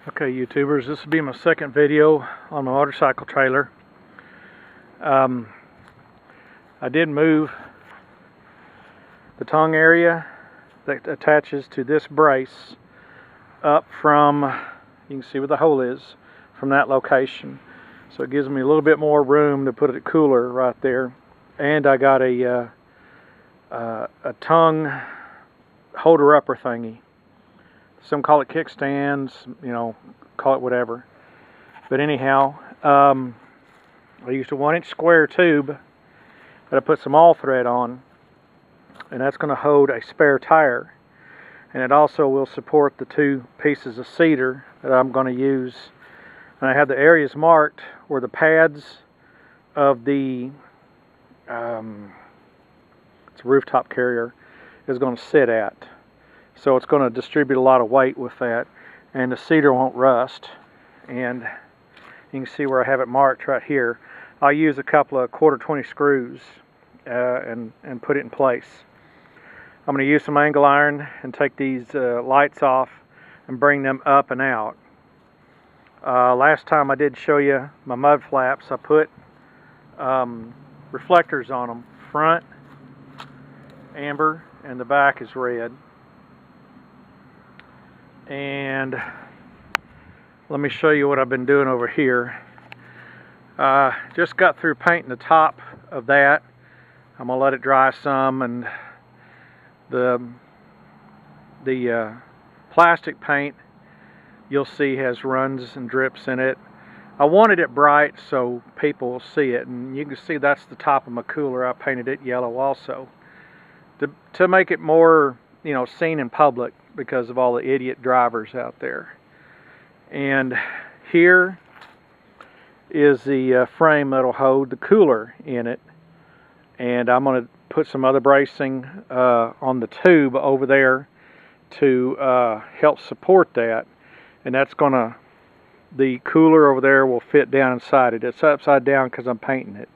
Okay, YouTubers, this will be my second video on my motorcycle trailer. I did move the tongue area that attaches to this brace up from, you can see where the hole is, from that location. So it gives me a little bit more room to put it cooler right there. And I got a tongue holder-upper thingy. Some call it kickstands, you know, call it whatever. But anyhow, I used a 1-inch square tube that I put some all thread on, and that's going to hold a spare tire. And it also will support the 2 pieces of cedar that I'm going to use. And I have the areas marked where the pads of the it's a rooftop carrier is going to sit at. So it's going to distribute a lot of weight with that, and the cedar won't rust. And you can see where I have it marked right here. I'll use a couple of 1/4 20 screws and put it in place. I'm going to use some angle iron and take these lights off and bring them up and out. Last time I did show you my mud flaps. I put reflectors on them. Front amber and the back is red. And let me show you what I've been doing over here. Just got through painting the top of that. I'm gonna let it dry some, and the plastic paint you'll see has runs and drips in it. I wanted it bright so people will see it, and you can see that's the top of my cooler. I painted it yellow also to make it more, you know, seen in public because of all the idiot drivers out there. And here is the frame that'll hold the cooler in it, and I'm going to put some other bracing on the tube over there to help support that. And that's going to, the cooler over there will fit down inside it. It's upside down because I'm painting it.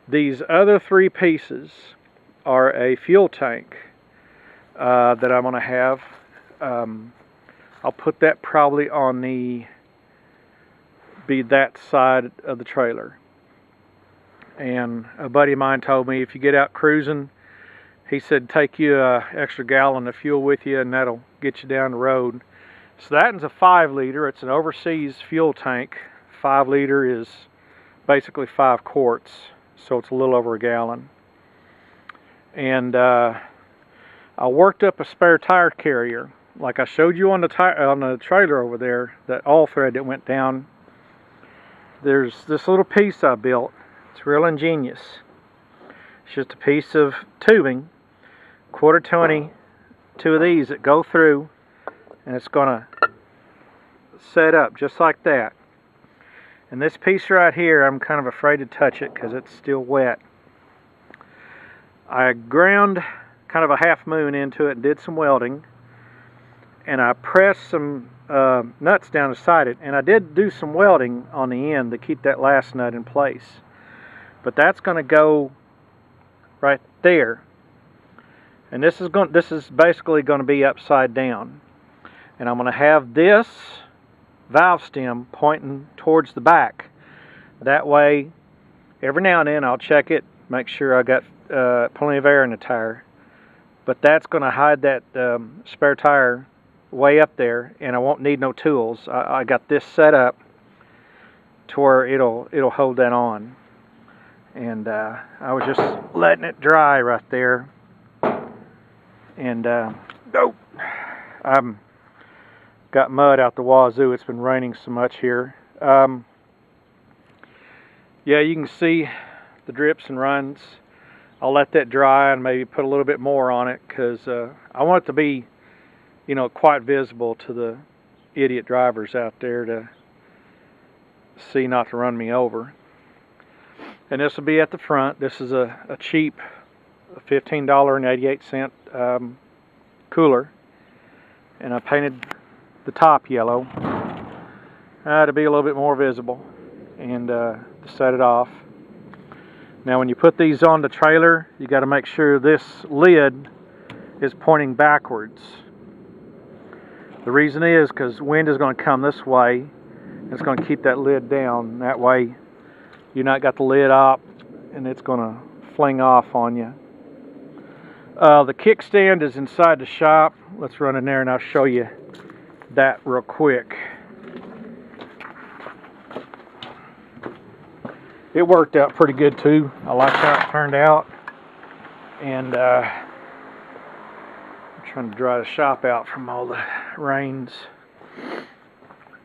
These other 3 pieces are a fuel tank that I'm going to have. I'll put that probably on that side of the trailer. And a buddy of mine told me if you get out cruising, he said take you an extra gallon of fuel with you, and that'll get you down the road. So that is a 5-liter. It's an overseas fuel tank. 5-liter is basically 5 quarts, so it's a little over a gallon. And I worked up a spare tire carrier, like I showed you on the trailer over there, that all thread that went down. There's this little piece I built. It's real ingenious. It's just a piece of tubing, 1/4 20, 2 of these that go through, and it's gonna set up just like that. And this piece right here, I'm kind of afraid to touch it because it's still wet. I ground kind of a half moon into it and did some welding, and I pressed some nuts down inside it, and I did do some welding on the end to keep that last nut in place. But that's going to go right there, and this is basically going to be upside down. And I'm going to have this valve stem pointing towards the back. That way, every now and then I'll check it, make sure I got plenty of air in the tire. But that's going to hide that spare tire way up there, and I won't need no tools. I got this set up to where it'll hold that on. And I was just letting it dry right there. And I'm got mud out the wazoo. It's been raining so much here. Yeah, you can see the drips and runs. I'll let that dry and maybe put a little bit more on it because I want it to be, you know, quite visible to the idiot drivers out there to see not to run me over. And this will be at the front. This is a cheap $15.88 cooler, and I painted the top yellow to be a little bit more visible and to set it off. Now when you put these on the trailer, you got to make sure this lid is pointing backwards. The reason is because wind is going to come this way. It's going to keep that lid down. That way you're not got the lid up and it's going to fling off on you. The kickstand is inside the shop. Let's run in there and I'll show you that real quick. It worked out pretty good too. I like how it turned out. And I'm trying to dry the shop out from all the rains.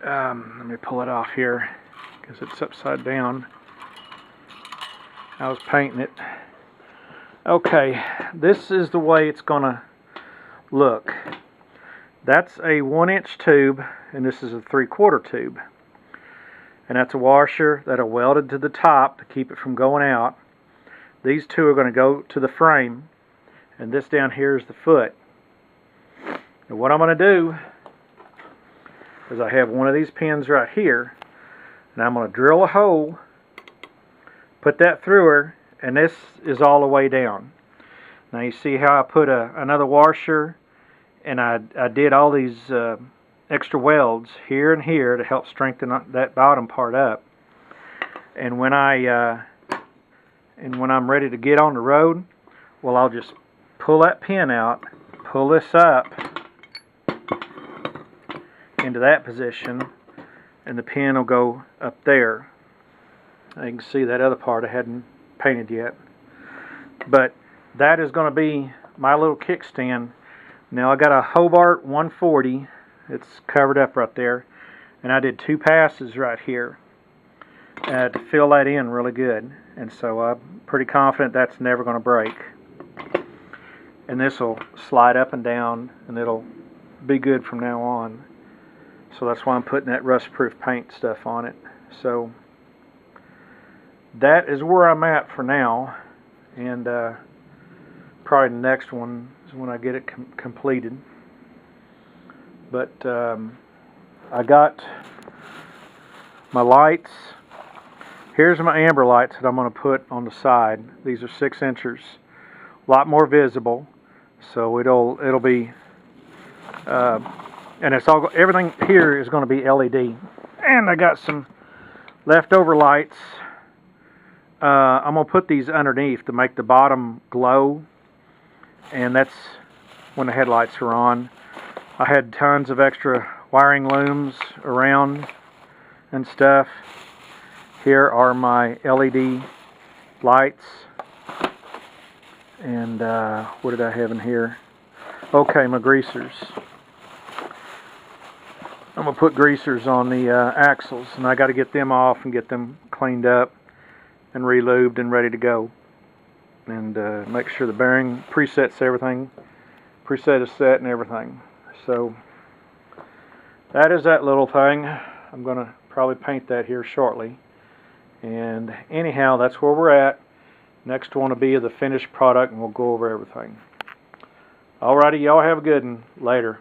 Let me pull it off here because it's upside down. I was painting it. Okay, this is the way it's gonna look. That's a 1-inch tube and this is a 3/4 tube. And that's a washer that are welded to the top to keep it from going out. These two are going to go to the frame, and this down here is the foot. And what I'm going to do is I have one of these pins right here, and I'm going to drill a hole, put that through her, and this is all the way down. Now you see how I put another washer, and I did all these extra welds here and here to help strengthen that bottom part up. And when I'm ready to get on the road, well, I'll just pull that pin out, pull this up into that position, and the pin will go up there. You can see that other part I hadn't painted yet. But that is going to be my little kickstand. Now I got a Hobart 140. It's covered up right there, and I did 2 passes right here to fill that in really good, and so I'm pretty confident that's never going to break. And this will slide up and down, and it'll be good from now on. So that's why I'm putting that rust-proof paint stuff on it. So that is where I'm at for now, and probably the next one is when I get it completed. But I got my lights. Here's my amber lights that I'm going to put on the side. These are 6-inchers, a lot more visible. So it'll be, and it's all, everything here is going to be LED. And I got some leftover lights. I'm going to put these underneath to make the bottom glow, and that's when the headlights are on. I had tons of extra wiring looms around and stuff. Here are my LED lights. And what did I have in here? Okay, my greasers. I'm going to put greasers on the axles, and I got to get them off and get them cleaned up and re-lubed and ready to go. And make sure the bearing presets everything. Preset is set and everything. So that is that little thing. I'm going to probably paint that here shortly. And anyhow, that's where we're at. Next one will be the finished product, and we'll go over everything. Alrighty, y'all have a good one. Later.